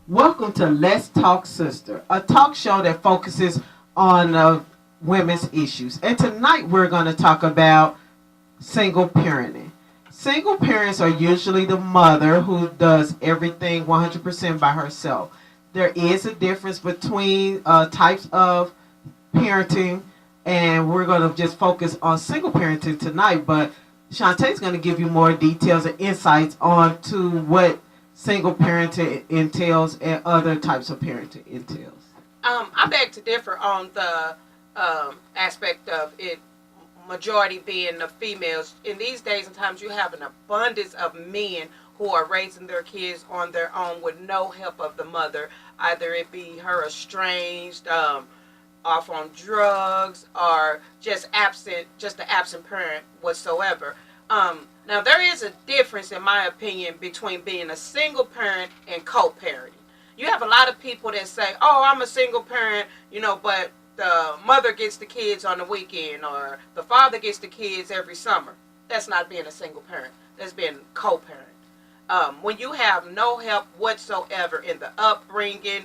Welcome to Let's Talk Sister, a talk show that focuses on women's issues. And tonight we're going to talk about single parenting. Single parents are usually the mother who does everything 100% by herself. There is a difference between types of parenting, and we're going to just focus on single parenting tonight. But Shantae's going to give you more details and insights on to what single parenting entails and other types of parenting entails. I beg to differ on the aspect of it majority being the females. In these days and times, you have an abundance of men who are raising their kids on their own with no help of the mother. Either it be her estranged, off on drugs, or just absent, just an absent parent whatsoever. Now, there is a difference, in my opinion, between being a single parent and co-parenting. You have a lot of people that say, oh, I'm a single parent, but the mother gets the kids on the weekend, or the father gets the kids every summer. That's not being a single parent. That's being co-parent. When you have no help whatsoever in the upbringing,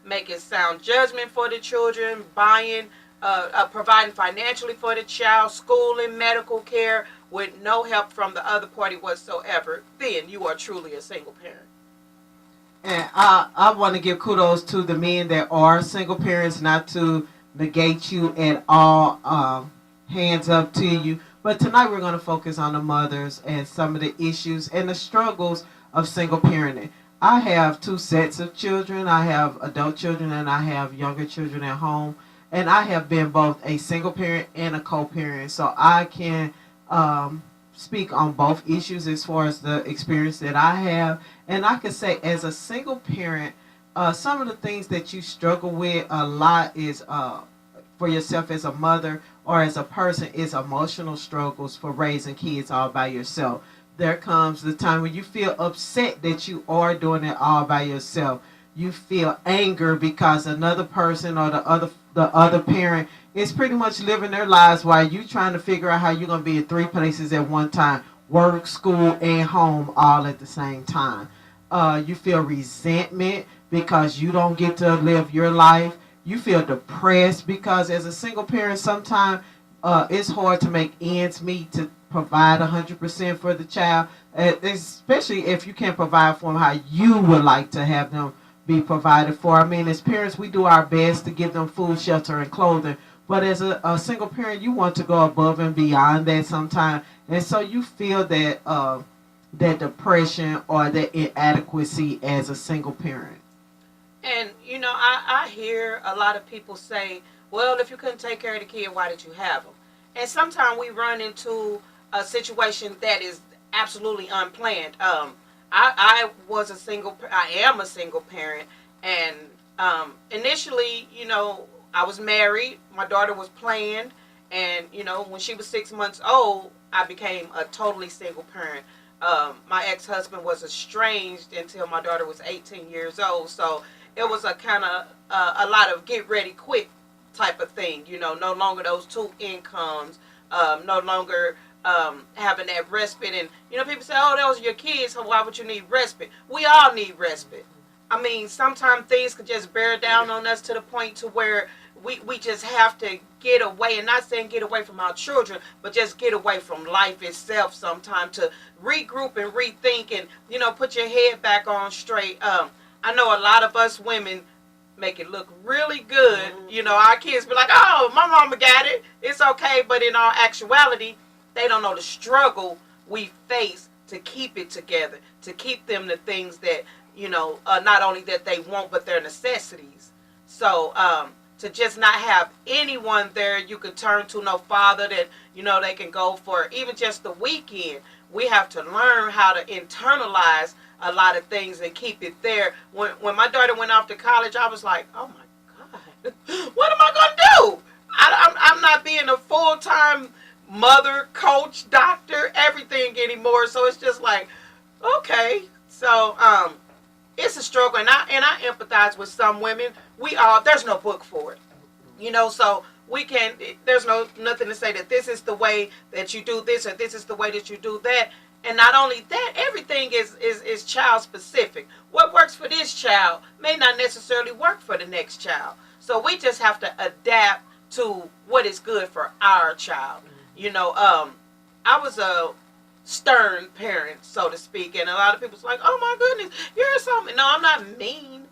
making sound judgment for the children, providing financially for the child, schooling, medical care, with no help from the other party whatsoever, then you are truly a single parent. And I want to give kudos to the men that are single parents, not to negate you at all. Hands up to you. But tonight we're going to focus on the mothers and some of the issues and the struggles of single parenting. I have two sets of children. I have adult children and I have younger children at home. And I have been both a single parent and a co-parent. So I can speak on both issues as far as the experience that I have. And I can say, as a single parent, some of the things that you struggle with a lot is for yourself as a mother or as a person is emotional struggles for raising kids all by yourself. There comes the time when you feel upset that you are doing it all by yourself. You feel anger because another person or the other parent is pretty much living their lives while you trying to figure out how you're going to be in three places at one time: work, school, and home all at the same time. You feel resentment because you don't get to live your life. You feel depressed because as a single parent, sometimes it's hard to make ends meet to provide 100% for the child, especially if you can't provide for them how you would like to have them be provided for. I mean, as parents, we do our best to give them food, shelter, and clothing. But as a single parent, you want to go above and beyond that sometimes. And so you feel that depression or that inadequacy as a single parent. And, I hear a lot of people say, well, if you couldn't take care of the kid, why did you have them? And sometimes we run into a situation that is absolutely unplanned. I am a single parent, and initially, I was married. My daughter was planned, and when she was 6 months old, I became a totally single parent. My ex-husband was estranged until my daughter was 18 years old, so it was a kind of a lot of get ready quick type of thing. No longer those two incomes, no longer having that respite. And people say, oh, those are your kids, so why would you need respite? We all need respite. I mean, sometimes things could just bear down on us to the point to where we just have to get away, and not saying get away from our children, but just get away from life itself sometime, to regroup and rethink and, put your head back on straight. I know a lot of us women make it look really good. Our kids be like, oh, my mama got it, it's okay. But in all actuality, they don't know the struggle we face to keep it together, to keep them the things that, not only that they want, but their necessities. So, to just not have anyone there you can turn to, no father that, they can go for even just the weekend. We have to learn how to internalize a lot of things and keep it there. When my daughter went off to college, I was like, oh my God, what am I going to do? I'm not being a full-time mother, coach, doctor, everything anymore. So it's just like, okay. So it's a struggle, and I empathize with some women. There's no book for it, so we can, there's nothing to say that this is the way that you do this or this is the way that you do that. And not only that, everything is child specific. What works for this child may not necessarily work for the next child. So we just have to adapt to what is good for our child. You know, I was a stern parent, so to speak, and a lot of people's like, "Oh my goodness, you're something." No, I'm not mean.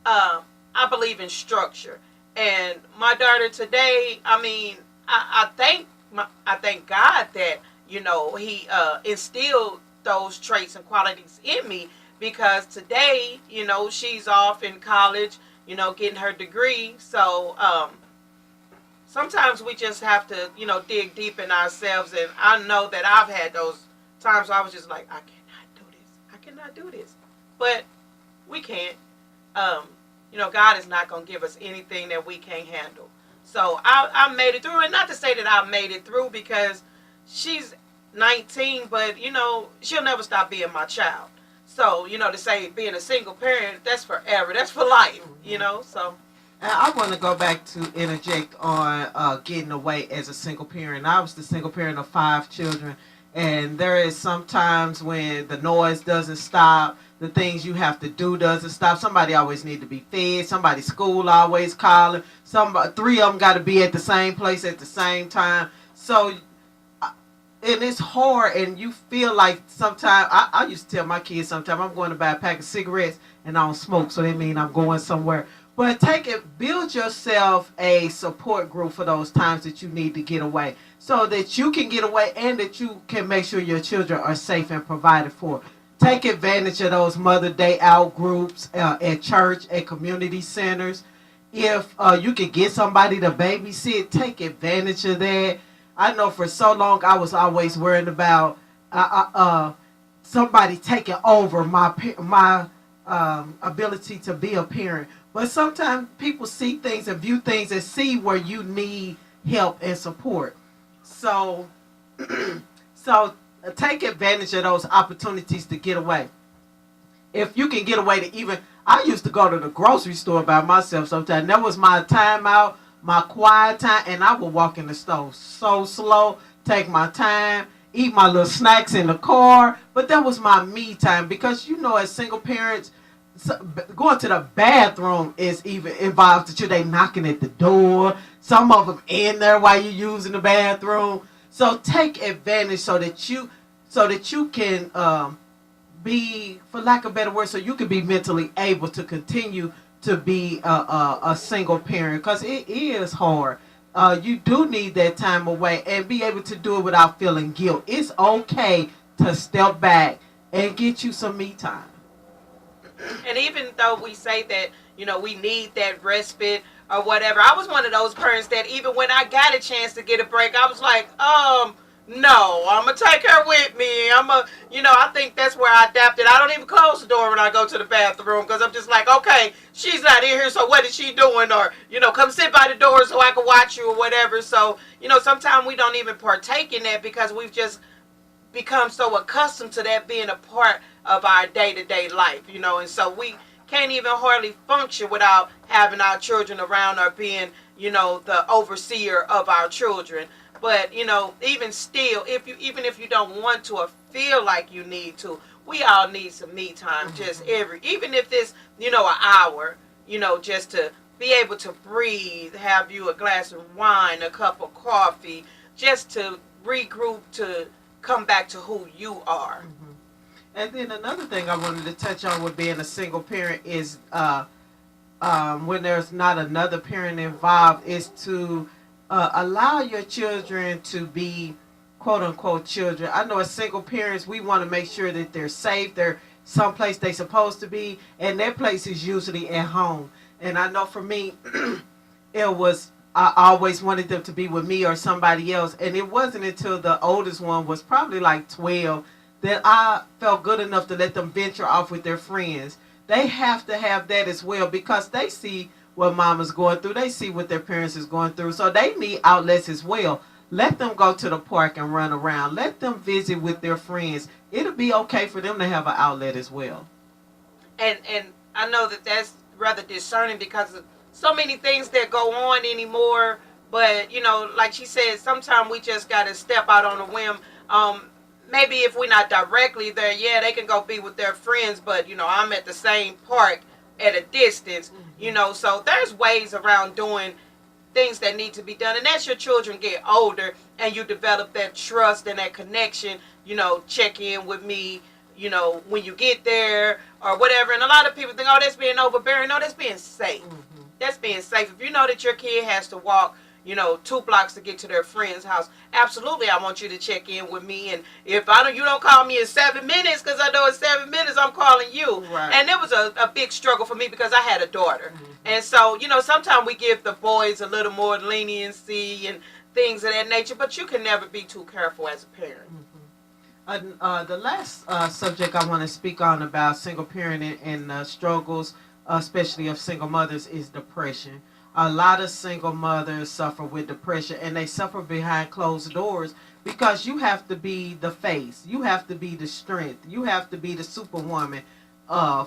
I believe in structure, and my daughter today. I mean, I thank God that He instilled those traits and qualities in me, because today, she's off in college, getting her degree. So sometimes we just have to, dig deep in ourselves. And I know that I've had those times where I was just like, I cannot do this. I cannot do this. But we can't. God is not going to give us anything that we can't handle. So I made it through. And not to say that I made it through, because she's 19, but, she'll never stop being my child. So, to say being a single parent, that's forever. That's for life, so. And I want to go back to interject on getting away as a single parent. I was the single parent of 5 children, and there is sometimes when the noise doesn't stop, the things you have to do doesn't stop. Somebody always need to be fed. Somebody's school always calling. 3 of them got to be at the same place at the same time. So, and it's hard, and you feel like sometimes, I used to tell my kids sometimes, I'm going to buy a pack of cigarettes, and I don't smoke, so that means I'm going somewhere. But build yourself a support group for those times that you need to get away, so that you can get away and that you can make sure your children are safe and provided for. Take advantage of those Mother Day out groups at church, at community centers. If you can get somebody to babysit, take advantage of that. I know for so long I was always worried about somebody taking over my ability to be a parent. But sometimes people see things and view things and see where you need help and support. So, take advantage of those opportunities to get away. If you can get away I used to go to the grocery store by myself sometimes. That was my time out, my quiet time, and I would walk in the store so slow, take my time, eat my little snacks in the car. But that was my me time, because as single parents, going to the bathroom is even involved that they knocking at the door. Some of them in there while you're using the bathroom. So take advantage so that you can be, for lack of a better word, so you can be mentally able to continue to be a single parent, because it is hard. You do need that time away and be able to do it without feeling guilt. It's okay to step back and get you some me time. And even though we say that, we need that respite or whatever, I was one of those parents that even when I got a chance to get a break, I was like, no, I'm going to take her with me. I think that's where I adapted. I don't even close the door when I go to the bathroom, because I'm just like, okay, she's not in here, so what is she doing? Or, come sit by the door so I can watch you or whatever. So, sometimes we don't even partake in that, because we've just become so accustomed to that being a part of our day-to-day life, and so we can't even hardly function without having our children around, or being, the overseer of our children. But, even still, even if you don't want to or feel like you need to, we all need some me time, even if it's, an hour, just to be able to breathe, have you a glass of wine, a cup of coffee, just to regroup, to come back to who you are. Mm-hmm. And then another thing I wanted to touch on with being a single parent is when there's not another parent involved, is to allow your children to be quote unquote children. I know as single parents, we want to make sure that they're safe, they're someplace they're supposed to be, and that place is usually at home. And I know for me, I always wanted them to be with me or somebody else. And it wasn't until the oldest one was probably like 12 that I felt good enough to let them venture off with their friends. They have to have that as well, because they see what mama's going through. They see what their parents is going through. So they need outlets as well. Let them go to the park and run around. Let them visit with their friends. It'll be okay for them to have an outlet as well. And I know that that's rather discerning, because of so many things that go on anymore. But, like she said, sometimes we just got to step out on a whim. maybe if we're not directly there, yeah, they can go be with their friends, but I'm at the same park at a distance, so there's ways around doing things that need to be done. And as your children get older and you develop that trust and that connection, check in with me, when you get there or whatever. And a lot of people think, oh, that's being overbearing. No, that's being safe. That's being safe. If you know that your kid has to walk, 2 blocks to get to their friend's house, absolutely, I want you to check in with me. And if you don't call me in 7 minutes, because I know in 7 minutes I'm calling you. Right. And it was a big struggle for me because I had a daughter. And so, sometimes we give the boys a little more leniency and things of that nature, but you can never be too careful as a parent. The last subject I want to speak on about single parenting and struggles, especially of single mothers, is depression. A lot of single mothers suffer with depression, and they suffer behind closed doors because you have to be the face, you have to be the strength, you have to be the superwoman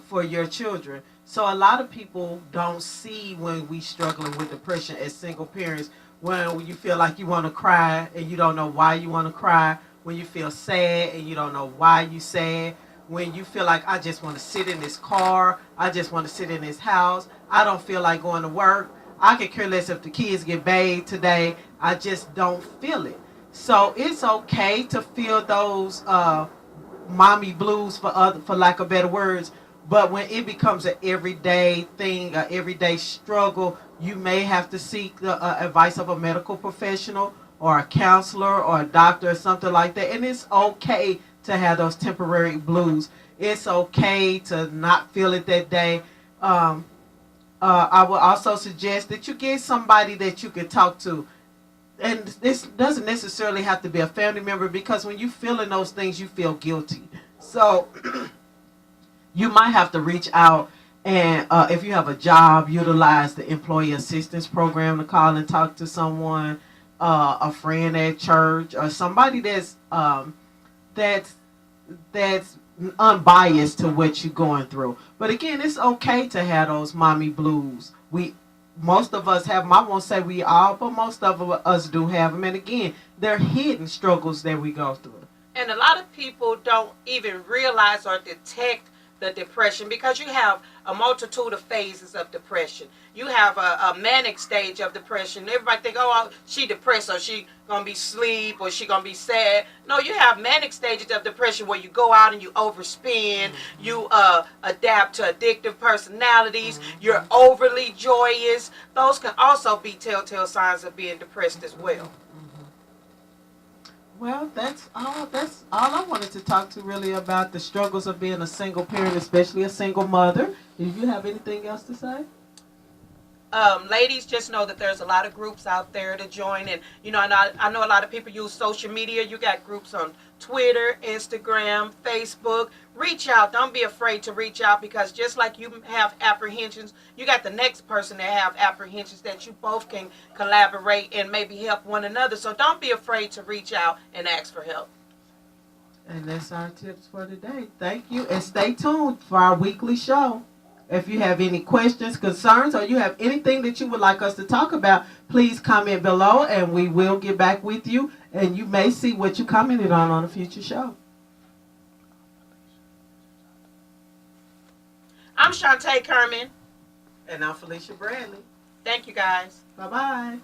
for your children. So a lot of people don't see when we struggling with depression as single parents, when you feel like you want to cry and you don't know why you want to cry, when you feel sad and you don't know why you sad, when you feel like I just want to sit in this car, I just want to sit in this house, I don't feel like going to work, I could care less if the kids get bathed today, I just don't feel it. So it's okay to feel those mommy blues, for lack of better words, but when it becomes an everyday thing, an everyday struggle, you may have to seek the advice of a medical professional or a counselor or a doctor or something like that. And it's okay to have those temporary blues. It's okay to not feel it that day. I would also suggest that you get somebody that you can talk to. And this doesn't necessarily have to be a family member, because when you feeling those things, you feel guilty. So you might have to reach out, and if you have a job, utilize the employee assistance program to call and talk to someone, a friend at church, or somebody that's unbiased to what you're going through. But again, it's okay to have those mommy blues. Most of us have them. I won't say we all, but most of us do have them. And again, they're hidden struggles that we go through. And a lot of people don't even realize or detect the depression, because you have a multitude of phases of depression. You have a manic stage of depression. Everybody think, oh, she depressed, or she gonna be sleep, or she gonna be sad. No, you have manic stages of depression where you go out and you overspend, you adapt to addictive personalities, you're overly joyous. Those can also be telltale signs of being depressed as well. Well, that's all. That's all I wanted to talk to really about the struggles of being a single parent, especially a single mother. Do you have anything else to say? Ladies, just know that there's a lot of groups out there to join, and I know a lot of people use social media. You got groups on Twitter, Instagram, Facebook. Reach out. Don't be afraid to reach out, because just like you have apprehensions, you got the next person that have apprehensions, that you both can collaborate and maybe help one another. So don't be afraid to reach out and ask for help. And that's our tips for today. Thank you, and stay tuned for our weekly show. If you have any questions, concerns, or you have anything that you would like us to talk about, please comment below and we will get back with you. And you may see what you commented on a future show. I'm Shantae Kerman. And I'm Felicia Bradley. Thank you, guys. Bye-bye.